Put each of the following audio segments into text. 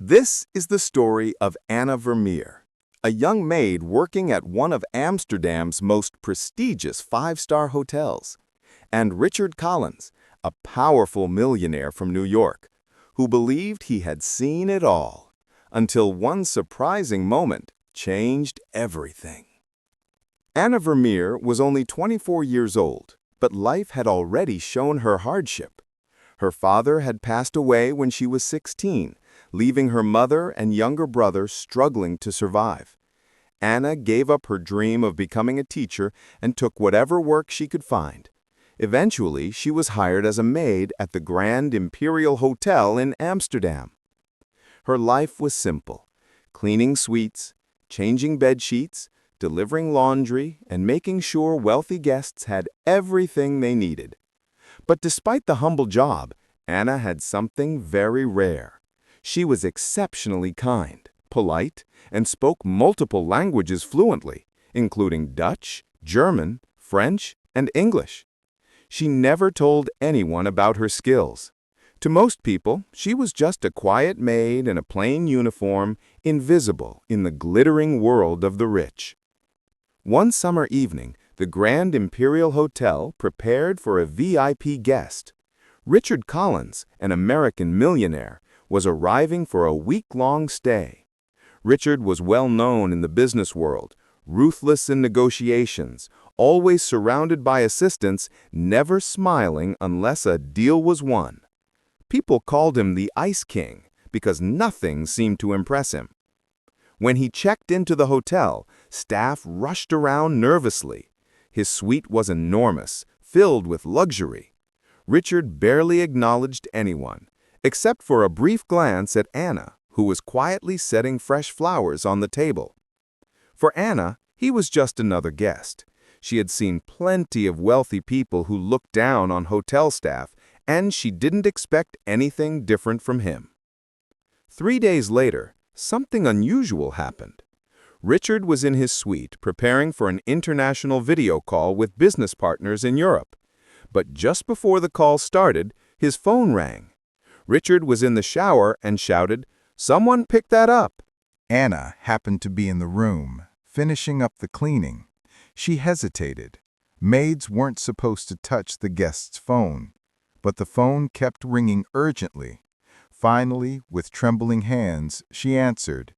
This is the story of Anna Vermeer, a young maid working at one of Amsterdam's most prestigious five-star hotels, and Richard Collins, a powerful millionaire from New York, who believed he had seen it all, until one surprising moment changed everything. Anna Vermeer was only 24 years old, but life had already shown her hardship. Her father had passed away when she was 16, leaving her mother and younger brother struggling to survive. Anna gave up her dream of becoming a teacher and took whatever work she could find. Eventually, she was hired as a maid at the Grand Imperial Hotel in Amsterdam. Her life was simple: cleaning suites, changing bed sheets, delivering laundry, and making sure wealthy guests had everything they needed. But despite the humble job, Anna had something very rare. She was exceptionally kind, polite, and spoke multiple languages fluently, including Dutch, German, French, and English. She never told anyone about her skills. To most people, she was just a quiet maid in a plain uniform, invisible in the glittering world of the rich. One summer evening, the Grand Imperial Hotel prepared for a VIP guest. Richard Collins, an American millionaire, was arriving for a week-long stay. Richard was well known in the business world, ruthless in negotiations, always surrounded by assistants, never smiling unless a deal was won. People called him the Ice King because nothing seemed to impress him. When he checked into the hotel, staff rushed around nervously. His suite was enormous, filled with luxury. Richard barely acknowledged anyone, except for a brief glance at Anna, who was quietly setting fresh flowers on the table. For Anna, he was just another guest. She had seen plenty of wealthy people who looked down on hotel staff, and she didn't expect anything different from him. 3 days later, something unusual happened. Richard was in his suite preparing for an international video call with business partners in Europe. But just before the call started, his phone rang. Richard was in the shower and shouted, "Someone pick that up!" Anna happened to be in the room, finishing up the cleaning. She hesitated. Maids weren't supposed to touch the guest's phone, but the phone kept ringing urgently. Finally, with trembling hands, she answered.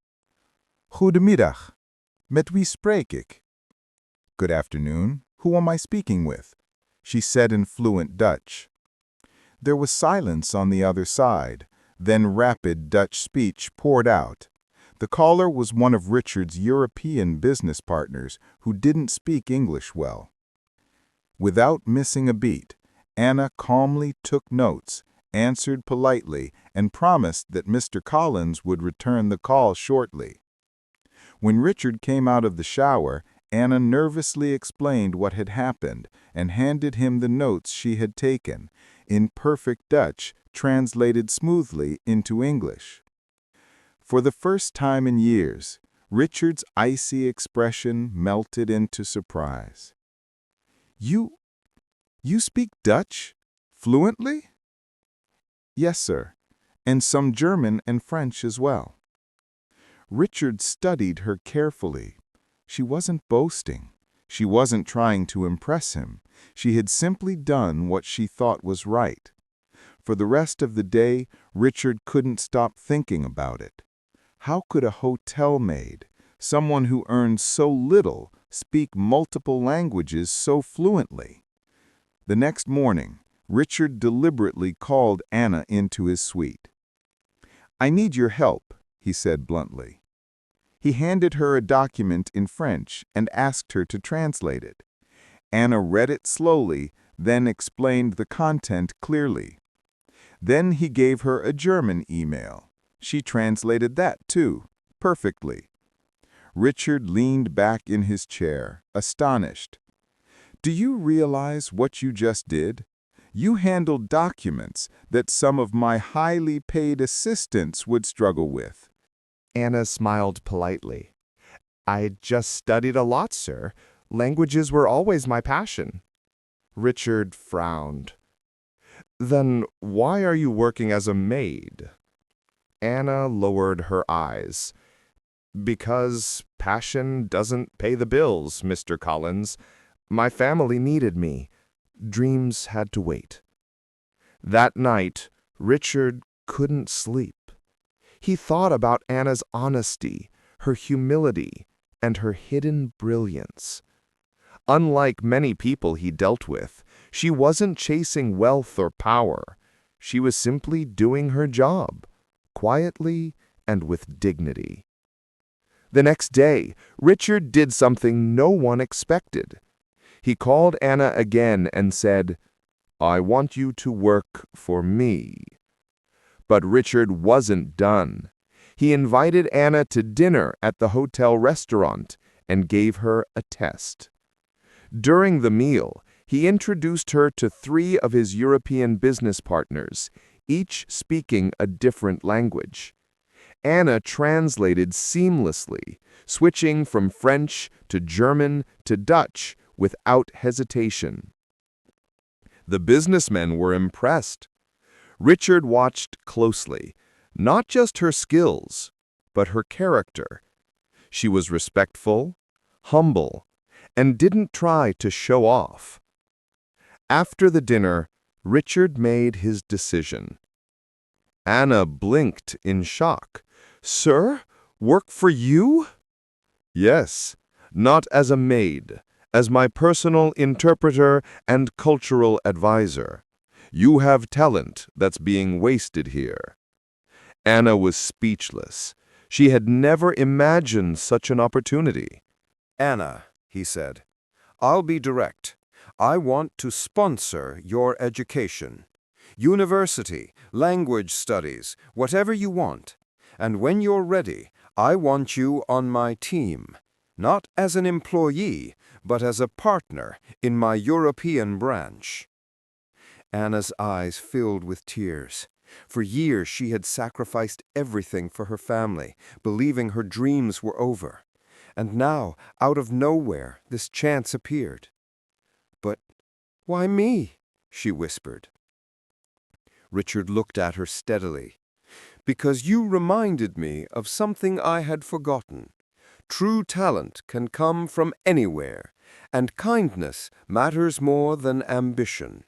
"Goedemiddag. Met wie spreek ik?" "Good afternoon. Who am I speaking with?" she said in fluent Dutch. There was silence on the other side, then rapid Dutch speech poured out. The caller was one of Richard's European business partners who didn't speak English well. Without missing a beat, Anna calmly took notes, answered politely, and promised that Mr. Collins would return the call shortly. When Richard came out of the shower, Anna nervously explained what had happened and handed him the notes she had taken, in perfect Dutch, translated smoothly into English. For the first time in years, Richard's icy expression melted into surprise. You speak Dutch? Fluently?" "Yes, sir, and some German and French as well." Richard studied her carefully. She wasn't boasting. She wasn't trying to impress him. She had simply done what she thought was right. For the rest of the day, Richard couldn't stop thinking about it. How could a hotel maid, someone who earned so little, speak multiple languages so fluently? The next morning, Richard deliberately called Anna into his suite. "I need your help," he said bluntly. He handed her a document in French and asked her to translate it. Anna read it slowly, then explained the content clearly. Then he gave her a German email. She translated that too, perfectly. Richard leaned back in his chair, astonished. "Do you realize what you just did? You handled documents that some of my highly paid assistants would struggle with." Anna smiled politely. "I just studied a lot, sir. Languages were always my passion." Richard frowned. "Then why are you working as a maid?" Anna lowered her eyes. Because passion doesn't pay the bills, Mr. Collins. My family needed me. Dreams had to wait. That night, Richard couldn't sleep. He thought about Anna's honesty, her humility, and her hidden brilliance. Unlike many people he dealt with, she wasn't chasing wealth or power. She was simply doing her job, quietly and with dignity. The next day, Richard did something no one expected. He called Anna again and said, "I want you to work for me." But Richard wasn't done. He invited Anna to dinner at the hotel restaurant and gave her a test. During the meal, he introduced her to 3 of his European business partners, each speaking a different language. Anna translated seamlessly, switching from French to German to Dutch without hesitation. The businessmen were impressed. Richard watched closely, not just her skills, but her character. She was respectful, humble, and didn't try to show off. After the dinner, Richard made his decision. Anna blinked in shock. "Sir, work for you?" "Yes, not as a maid, as my personal interpreter and cultural advisor. You have talent that's being wasted here." Anna was speechless. She had never imagined such an opportunity. "Anna," he said, "I'll be direct. I want to sponsor your education. University, language studies, whatever you want. And when you're ready, I want you on my team, not as an employee, but as a partner in my European branch." Anna's eyes filled with tears. For years she had sacrificed everything for her family, believing her dreams were over. And now, out of nowhere, this chance appeared. "But why me?" she whispered. Richard looked at her steadily. "Because you reminded me of something I had forgotten. True talent can come from anywhere, and kindness matters more than ambition.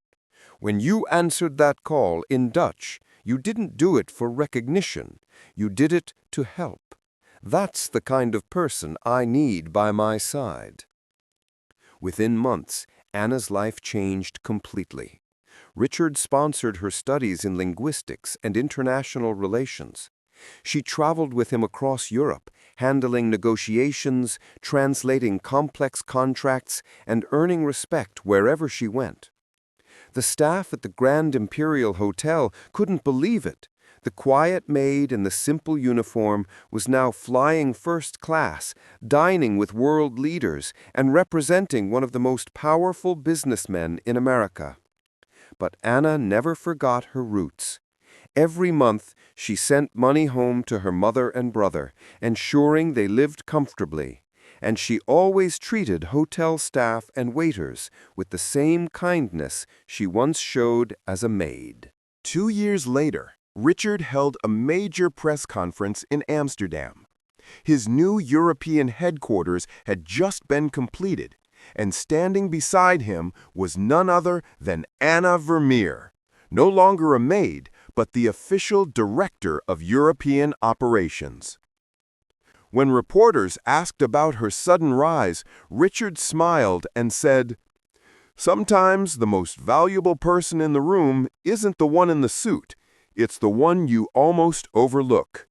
When you answered that call in Dutch, you didn't do it for recognition. You did it to help. That's the kind of person I need by my side." Within months, Anna's life changed completely. Richard sponsored her studies in linguistics and international relations. She traveled with him across Europe, handling negotiations, translating complex contracts, and earning respect wherever she went. The staff at the Grand Imperial Hotel couldn't believe it. The quiet maid in the simple uniform was now flying first class, dining with world leaders, and representing one of the most powerful businessmen in America. But Anna never forgot her roots. Every month, she sent money home to her mother and brother, ensuring they lived comfortably. And she always treated hotel staff and waiters with the same kindness she once showed as a maid. 2 years later, Richard held a major press conference in Amsterdam. His new European headquarters had just been completed, and standing beside him was none other than Anna Vermeer, no longer a maid, but the official director of European operations. When reporters asked about her sudden rise, Richard smiled and said, "Sometimes the most valuable person in the room isn't the one in the suit, it's the one you almost overlook.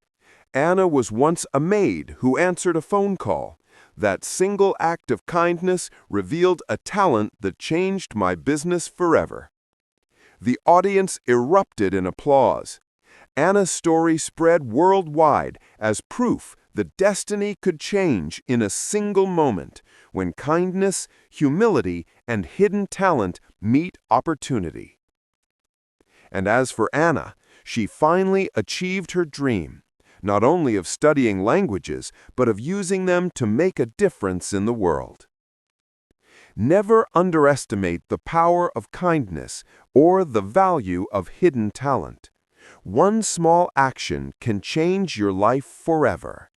Anna was once a maid who answered a phone call. That single act of kindness revealed a talent that changed my business forever." The audience erupted in applause. Anna's story spread worldwide as proof that destiny could change in a single moment when kindness, humility, and hidden talent meet opportunity. And as for Anna, she finally achieved her dream, not only of studying languages, but of using them to make a difference in the world. Never underestimate the power of kindness or the value of hidden talent. One small action can change your life forever.